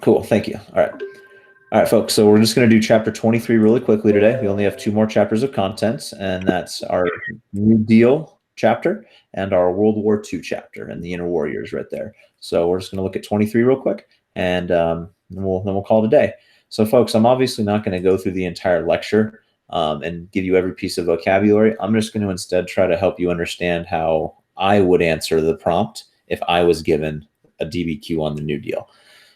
Cool. Thank you. All right. All right, folks. So we're just going to do chapter 23 really quickly today. We only have 2 more chapters of content, and that's our New Deal chapter and our World War II chapter and the Inner Warriors right there. So we're just going to look at 23 real quick, and then we'll call it a day. So, folks, I'm obviously not going to go through the entire lecture and give you every piece of vocabulary. I'm just going to instead try to help you understand how I would answer the prompt if I was given a DBQ on the New Deal.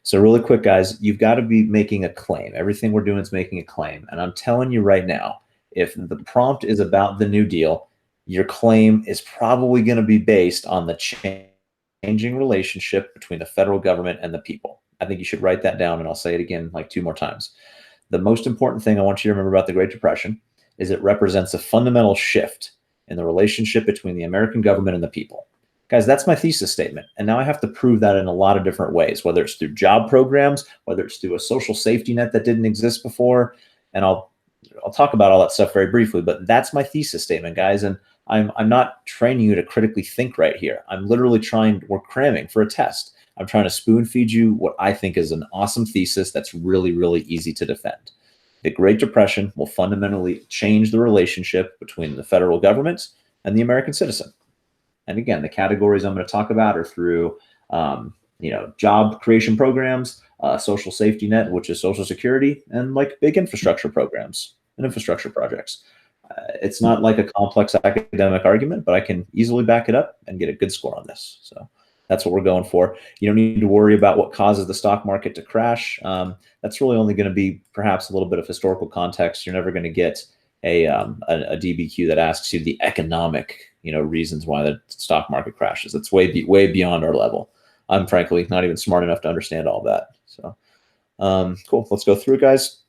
So really quick, guys, you've got to be making a claim. Everything we're doing is making a claim. And I'm telling you right now, if the prompt is about the New Deal, your claim is probably going to be based on the changing relationship between the federal government and the people. I think you should write that down, and I'll say it again like 2 more times. The most important thing I want you to remember about the Great Depression is it represents a fundamental shift in the relationship between the American government and the people. Guys, that's my thesis statement. And now I have to prove that in a lot of different ways, whether it's through job programs, whether it's through a social safety net that didn't exist before. And I'll talk about all that stuff very briefly, but that's my thesis statement, guys. And I'm not training you to critically think right here. I'm literally we're cramming for a test. I'm trying to spoon feed you what I think is an awesome thesis that's really, really easy to defend. The Great Depression will fundamentally change the relationship between the federal government and the American citizen. And again, the categories I'm going to talk about are through, job creation programs, social safety net, which is Social Security, and like big infrastructure programs and infrastructure projects. It's not like a complex academic argument, but I can easily back it up and get a good score on this. So that's what we're going for. You don't need to worry about what causes the stock market to crash. That's really only going to be perhaps a little bit of historical context. You're never going to get a DBQ that asks you the economic reasons why the stock market crashes. It's way beyond our level. I'm frankly not even smart enough to understand all that. So cool. Let's go through it, guys.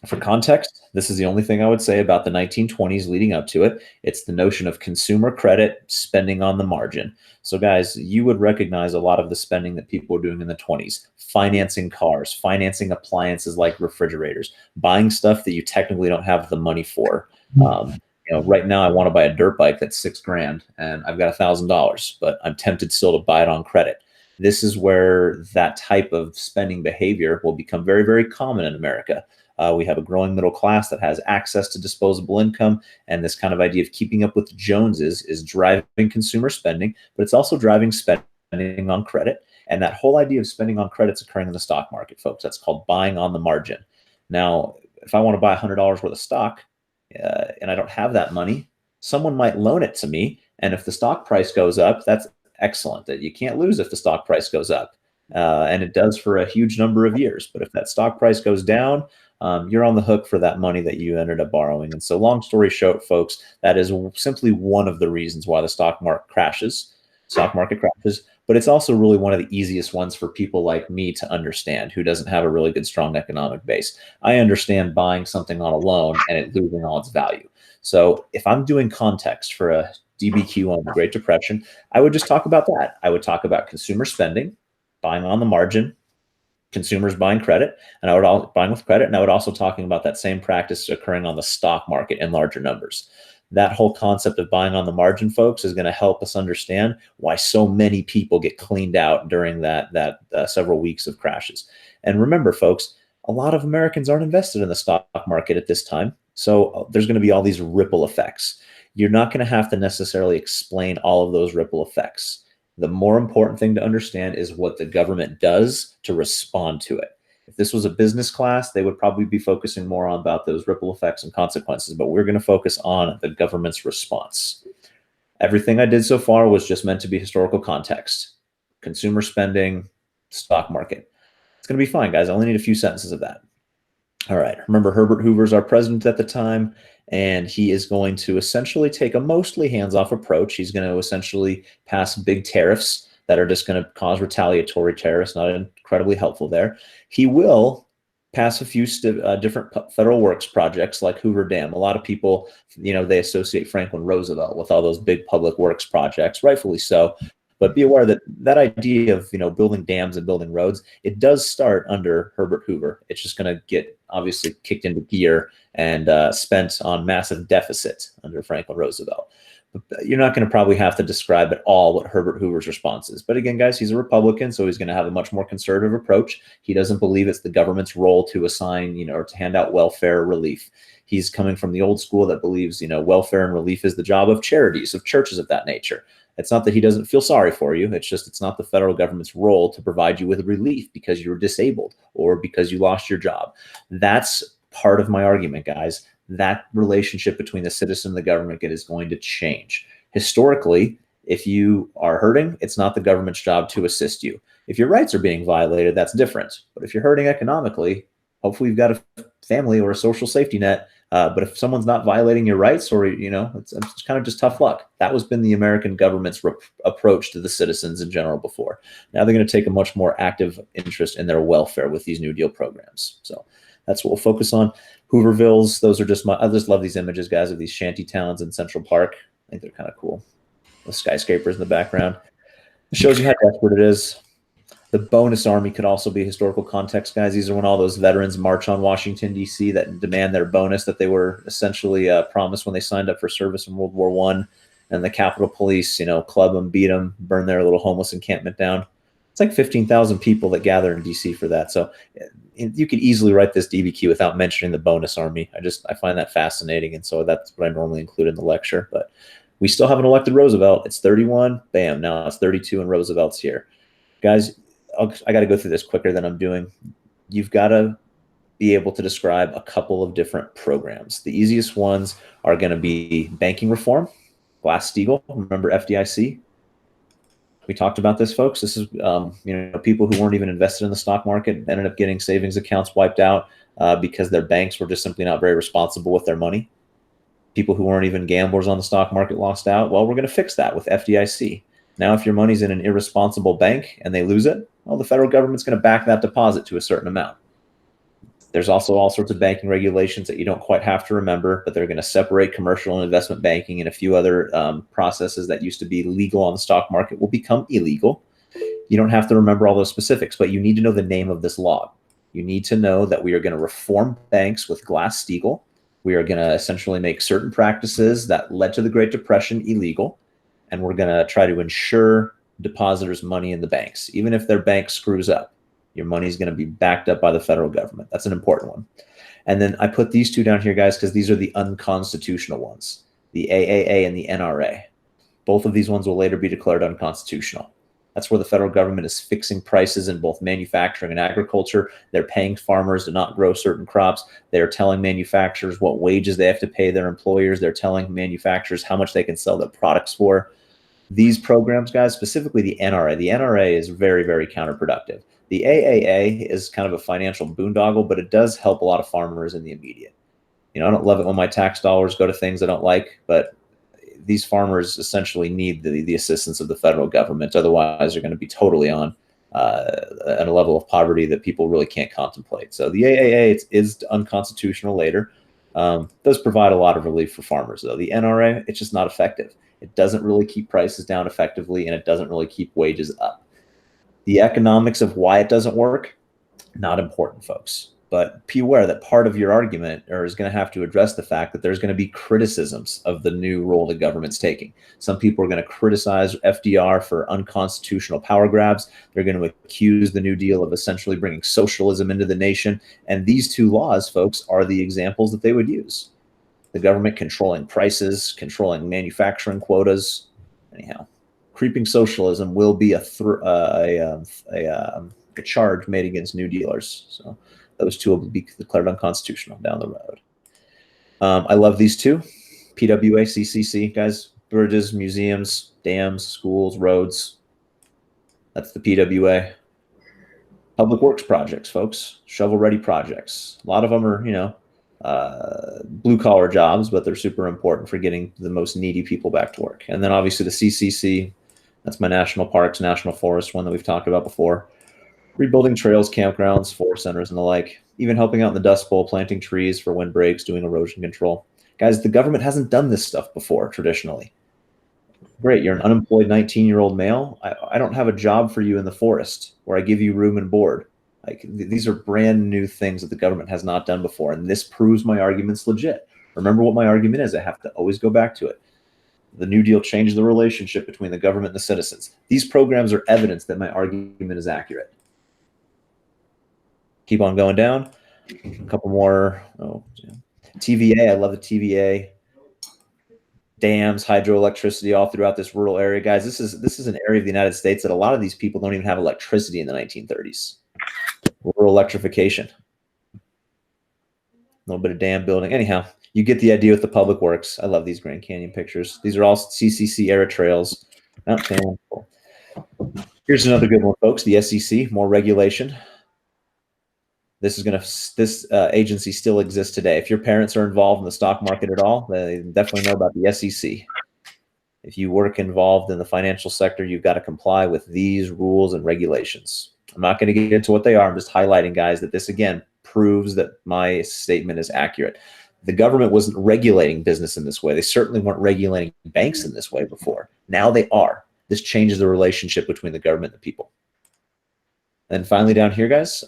For context, this is the only thing I would say about the 1920s leading up to it. It's the notion of consumer credit spending on the margin. So guys, you would recognize a lot of the spending that people were doing in the 20s, financing cars, financing appliances like refrigerators, buying stuff that you technically don't have the money for. Right now I want to buy a dirt bike that's $6,000 and I've got $1,000, but I'm tempted still to buy it on credit. This is where that type of spending behavior will become very, very common in America. We have a growing middle class that has access to disposable income, and this kind of idea of keeping up with the Joneses is driving consumer spending, but it's also driving spending on credit. And that whole idea of spending on credit is occurring in the stock market, folks. That's called buying on the margin. Now, if I want to buy $100 worth of stock and I don't have that money, someone might loan it to me. And if the stock price goes up, that's excellent. That you can't lose if the stock price goes up. And it does for a huge number of years. But if that stock price goes down, you're on the hook for that money that you ended up borrowing. And so long story short, folks, that is simply one of the reasons why the stock market crashes, but it's also really one of the easiest ones for people like me to understand who doesn't have a really good, strong economic base. I understand buying something on a loan and it losing all its value. So if I'm doing context for a DBQ on the Great Depression, I would just talk about that. I would talk about consumer spending, buying on the margin, consumers buying credit, and buying with credit, and I would also talking about that same practice occurring on the stock market in larger numbers. That whole concept of buying on the margin, folks, is going to help us understand why so many people get cleaned out during that several weeks of crashes. And remember, folks, a lot of Americans aren't invested in the stock market at this time, so there's going to be all these ripple effects. You're not going to have to necessarily explain all of those ripple effects. The more important thing to understand is what the government does to respond to it. If this was a business class, they would probably be focusing more on about those ripple effects and consequences, but we're going to focus on the government's response. Everything I did so far was just meant to be historical context. Consumer spending, stock market. It's going to be fine, guys. I only need a few sentences of that. All right. Remember, Herbert Hoover's our president at the time, and he is going to essentially take a mostly hands-off approach. He's going to essentially pass big tariffs that are just going to cause retaliatory tariffs, not incredibly helpful there. He will pass a few different federal works projects like Hoover Dam. A lot of people, they associate Franklin Roosevelt with all those big public works projects, rightfully so. But be aware that that idea of building dams and building roads, it does start under Herbert Hoover. It's just going to get obviously kicked into gear and spent on massive deficit under Franklin Roosevelt. You're not going to probably have to describe at all what Herbert Hoover's response is. But again, guys, he's a Republican, so he's going to have a much more conservative approach. He doesn't believe it's the government's role to assign, or to hand out welfare relief. He's coming from the old school that believes, welfare and relief is the job of charities, of churches of that nature. It's not that he doesn't feel sorry for you. It's just it's not the federal government's role to provide you with relief because you're disabled or because you lost your job. That's part of my argument, guys. That relationship between the citizen and the government is going to change. Historically, if you are hurting, it's not the government's job to assist you. If your rights are being violated, that's different. But if you're hurting economically, hopefully you've got a family or a social safety net. But if someone's not violating your rights, or it's kind of just tough luck. That has been the American government's approach to the citizens in general before. Now they're going to take a much more active interest in their welfare with these New Deal programs. So that's what we'll focus on. Hoovervilles, those are just I just love these images, guys, of these shanty towns in Central Park. I think they're kind of cool. The skyscrapers in the background. It shows you how desperate it is. The bonus army could also be historical context, guys. These are when all those veterans march on Washington, D.C. that demand their bonus that they were essentially promised when they signed up for service in World War I. And the Capitol Police, club them, beat them, burn their little homeless encampment down. It's like 15,000 people that gather in D.C. for that. So you could easily write this DBQ without mentioning the bonus army. I find that fascinating, and so that's what I normally include in the lecture. But we still haven't elected Roosevelt. It's 31. Bam. Now it's 32, and Roosevelt's here. Guys, I got to go through this quicker than I'm doing. You've got to be able to describe a couple of different programs. The easiest ones are going to be banking reform, Glass-Steagall. Remember FDIC? We talked about this, folks. This is, people who weren't even invested in the stock market ended up getting savings accounts wiped out because their banks were just simply not very responsible with their money. People who weren't even gamblers on the stock market lost out. Well, we're going to fix that with FDIC. Now, if your money's in an irresponsible bank and they lose it, well, the federal government's going to back that deposit to a certain amount. There's also all sorts of banking regulations that you don't quite have to remember, but they're going to separate commercial and investment banking, and a few other processes that used to be legal on the stock market will become illegal. You don't have to remember all those specifics, but you need to know the name of this law. You need to know that we are going to reform banks with Glass-Steagall. We are going to essentially make certain practices that led to the Great Depression illegal, and we're going to try to ensure depositors' money in the banks. Even if their bank screws up, your money is going to be backed up by the federal government. That's an important one. And then I put these two down here, guys, because these are the unconstitutional ones, the AAA and the NRA. Both of these ones will later be declared unconstitutional. That's where the federal government is fixing prices in both manufacturing and agriculture. They're paying farmers to not grow certain crops. They're telling manufacturers what wages they have to pay their employers. They're telling manufacturers how much they can sell their products for. These programs, guys, specifically the NRA is very, very counterproductive. The AAA is kind of a financial boondoggle, but it does help a lot of farmers in the immediate. I don't love it when my tax dollars go to things I don't like, but these farmers essentially need the assistance of the federal government. Otherwise, they're going to be totally on at a level of poverty that people really can't contemplate. So the AAA is unconstitutional later. Does provide a lot of relief for farmers, though. The NRA, it's just not effective. It doesn't really keep prices down effectively, and it doesn't really keep wages up. The economics of why it doesn't work, not important, folks. But be aware that part of your argument is going to have to address the fact that there's going to be criticisms of the new role the government's taking. Some people are going to criticize FDR for unconstitutional power grabs. They're going to accuse the New Deal of essentially bringing socialism into the nation. And these two laws, folks, are the examples that they would use. The government controlling prices, controlling manufacturing quotas. Anyhow, creeping socialism will be a charge made against New Dealers. So those two will be declared unconstitutional down the road. I love these two. PWA, CCC, guys. Bridges, museums, dams, schools, roads. That's the PWA. Public works projects, folks. Shovel-ready projects. A lot of them are, blue-collar jobs, but they're super important for getting the most needy people back to work. And then obviously the CCC, that's my national parks, national forest one that we've talked about before. Rebuilding trails, campgrounds, forest centers, and the like. Even helping out in the Dust Bowl, planting trees for windbreaks, doing erosion control. Guys, the government hasn't done this stuff before, traditionally. Great, you're an unemployed 19-year-old male. I don't have a job for you in the forest where I give you room and board. These are brand new things that the government has not done before, and this proves my argument's legit. Remember what my argument is. I have to always go back to it. The New Deal changed the relationship between the government and the citizens. These programs are evidence that my argument is accurate. Keep on going down. A couple more. Oh, yeah. TVA. I love the TVA. Dams, hydroelectricity all throughout this rural area, guys. This is an area of the United States that a lot of these people don't even have electricity in the 1930s. Rural electrification. A little bit of dam building. Anyhow, you get the idea with the public works. I love these Grand Canyon pictures. These are all CCC era trails. Cool. Here's another good one, folks. The SEC, more regulation. This agency still exists today. If your parents are involved in the stock market at all, they definitely know about the SEC. If you work involved in the financial sector, you've got to comply with these rules and regulations. I'm not going to get into what they are. I'm just highlighting, guys, that this, again, proves that my statement is accurate. The government wasn't regulating business in this way. They certainly weren't regulating banks in this way before. Now they are. This changes the relationship between the government and the people. And finally down here, guys,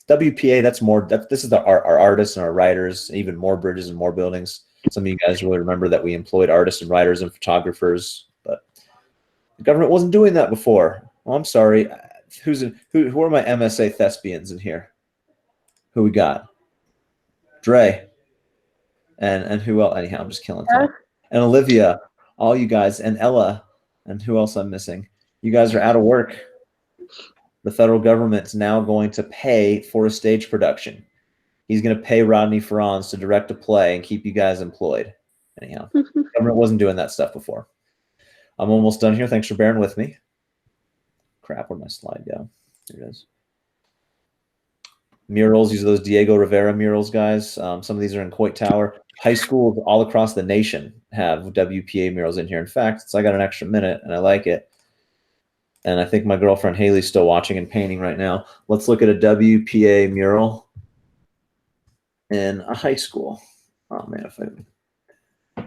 WPA, this is our artists and our writers, even more bridges and more buildings. Some of you guys really remember that we employed artists and writers and photographers, but the government wasn't doing that before. Oh, I'm sorry. Who are my MSA thespians in here? Who we got? Dre. And who else? Anyhow, I'm just killing time. And Olivia, all you guys, and Ella, and who else I'm missing? You guys are out of work. The federal government's now going to pay for a stage production. He's going to pay Rodney Ferrans to direct a play and keep you guys employed. Anyhow, the government wasn't doing that stuff before. I'm almost done here. Thanks for bearing with me. Crap, where'd my slide go? Here it is. Murals. These are those Diego Rivera murals, guys. Some of these are in Coit Tower. High schools all across the nation have WPA murals in here. In fact, I got an extra minute, and I like it. And I think my girlfriend Haley's still watching and painting right now. Let's look at a WPA mural in a high school. Oh, man. I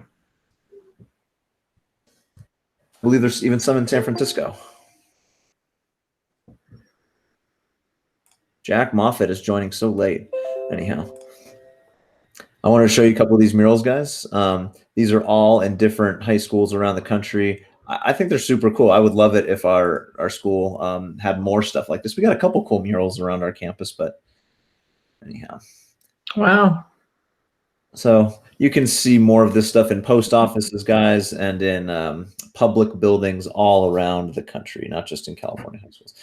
believe there's even some in San Francisco. Jack Moffat is joining so late. Anyhow, I wanted to show you a couple of these murals, guys. These are all in different high schools around the country. I think they're super cool. I would love it if our school had more stuff like this. We got a couple cool murals around our campus, but anyhow. Wow. So you can see more of this stuff in post offices, guys, and in public buildings all around the country, not just in California high schools.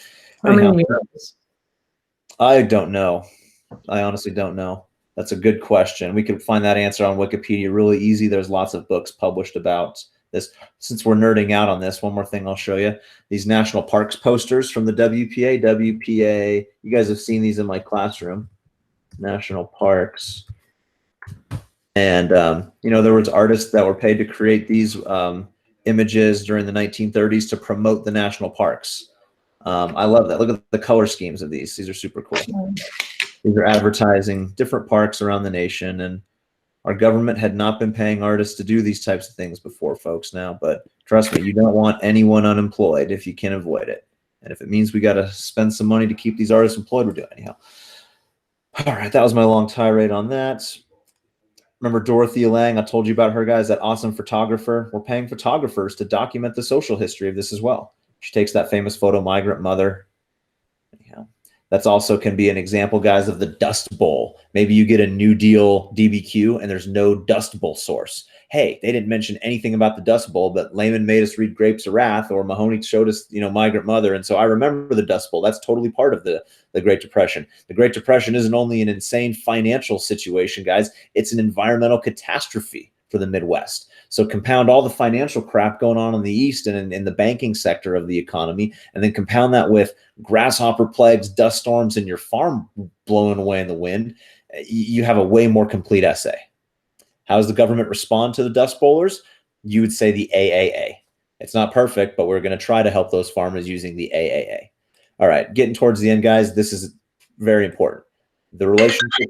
How many murals? I don't know. I honestly don't know. That's a good question. We could find that answer on Wikipedia really easy. There's lots of books published about this. Since we're nerding out on this, one more thing I'll show you. These national parks posters from the WPA. WPA, you guys have seen these in my classroom. National parks. And, there was artists that were paid to create these images during the 1930s to promote the national parks. I love that. Look at the color schemes of these. These are super cool. These are advertising different parks around the nation, and our government had not been paying artists to do these types of things before, folks, now. But trust me, you don't want anyone unemployed if you can avoid it. And if it means we got to spend some money to keep these artists employed, we're doing it anyhow. All right, that was my long tirade on that. Remember Dorothea Lange? I told you about her, guys, that awesome photographer. We're paying photographers to document the social history of this as well. She takes that famous photo, Migrant Mother. Anyhow, that's also can be an example, guys, of the Dust Bowl. Maybe you get a New Deal DBQ and there's no Dust Bowl source. Hey, they didn't mention anything about the Dust Bowl, but Lehman made us read Grapes of Wrath, or Mahoney showed us, Migrant Mother. And so I remember the Dust Bowl. That's totally part of the Great Depression. The Great Depression isn't only an insane financial situation, guys. It's an environmental catastrophe for the Midwest. So compound all the financial crap going on in the East and in the banking sector of the economy, and then compound that with grasshopper plagues, dust storms, and your farm blowing away in the wind, you have a way more complete essay. How does the government respond to the Dust Bowlers? You would say the AAA. It's not perfect, but we're going to try to help those farmers using the AAA. All right, getting towards the end, guys, this is very important. The relationship.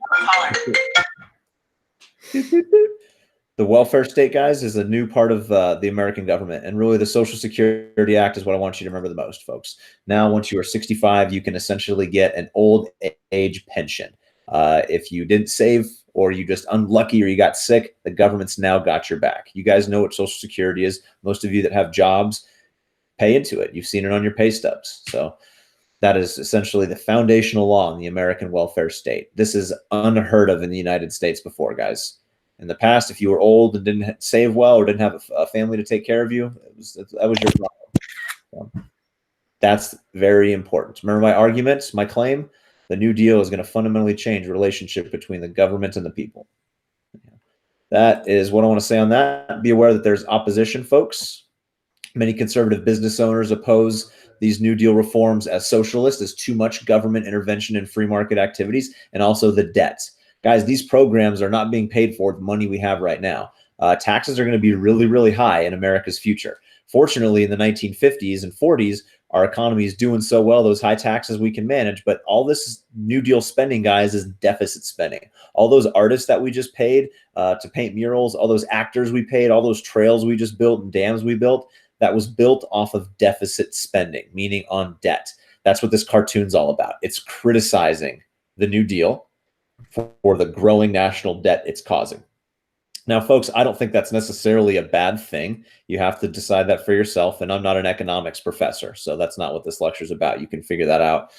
The welfare state, guys, is a new part of the American government. And really, the Social Security Act is what I want you to remember the most, folks. Now, once you are 65, you can essentially get an old age pension. If you didn't save or you just unlucky or you got sick, the government's now got your back. You guys know what Social Security is. Most of you that have jobs pay into it. You've seen it on your pay stubs. So that is essentially the foundational law in the American welfare state. This is unheard of in the United States before, guys. In the past, if you were old and didn't save well or didn't have a family to take care of you, that was your problem. So that's very important. Remember my argument, my claim? The New Deal is going to fundamentally change the relationship between the government and the people. That is what I want to say on that. Be aware that there's opposition, folks. Many conservative business owners oppose these New Deal reforms as socialist, as too much government intervention in free market activities, and also the debt. Guys, these programs are not being paid for with money we have right now. Taxes are going to be really, really high in America's future. Fortunately, in the 1950s and 40s, our economy is doing so well, those high taxes we can manage, but all this New Deal spending, guys, is deficit spending. All those artists that we just paid to paint murals, all those actors we paid, all those trails we just built and dams we built, that was built off of deficit spending, meaning on debt. That's what this cartoon's all about. It's criticizing the New Deal for the growing national debt it's causing. Now, folks, I don't think that's necessarily a bad thing. You have to decide that for yourself, and I'm not an economics professor, so that's not what this lecture is about. You can figure that out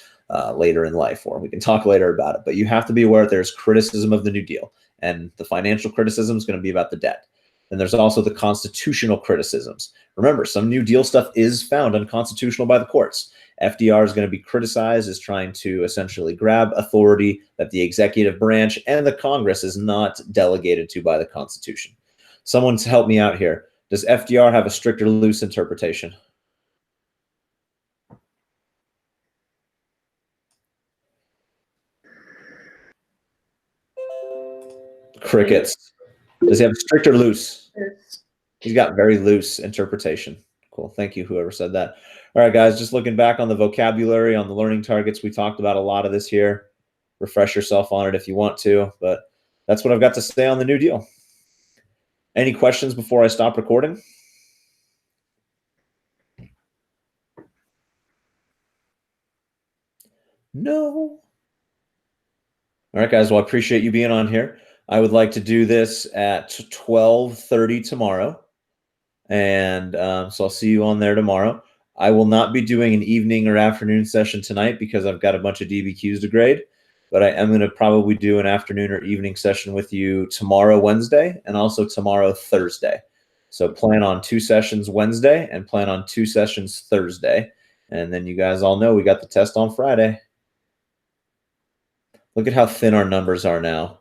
later in life, or we can talk later about it. But you have to be aware that there's criticism of the New Deal, and the financial criticism is going to be about the debt. And there's also the constitutional criticisms. Remember, some New Deal stuff is found unconstitutional by the courts. FDR is going to be criticized as trying to essentially grab authority that the executive branch and the Congress is not delegated to by the Constitution. Someone's help me out here. Does FDR have a strict or loose interpretation? Crickets. Does he have strict or loose? He's got very loose interpretation. Cool. Thank you, whoever said that. All right, guys, just looking back on the vocabulary, on the learning targets, we talked about a lot of this here. Refresh yourself on it if you want to, but that's what I've got to say on the New Deal. Any questions before I stop recording? No. All right, guys, well, I appreciate you being on here. I would like to do this at 12:30 tomorrow. And so I'll see you on there tomorrow. I will not be doing an evening or afternoon session tonight because I've got a bunch of DBQs to grade, but I am going to probably do an afternoon or evening session with you tomorrow, Wednesday, and also tomorrow, Thursday. So plan on 2 sessions Wednesday and plan on 2 sessions Thursday. And then you guys all know we got the test on Friday. Look at how thin our numbers are now.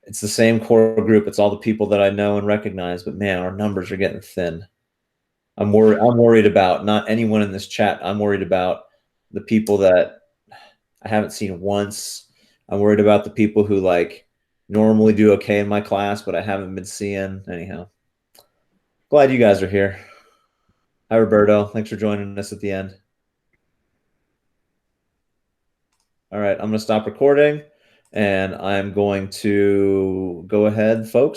It's the same core group. It's all the people that I know and recognize, but man, our numbers are getting thin. I'm worried about not anyone in this chat. I'm worried about the people that I haven't seen once. I'm worried about the people who like normally do okay in my class, but I haven't been seeing. Anyhow, glad you guys are here. Hi, Roberto. Thanks for joining us at the end. All right, I'm going to stop recording, and I'm going to go ahead, folks.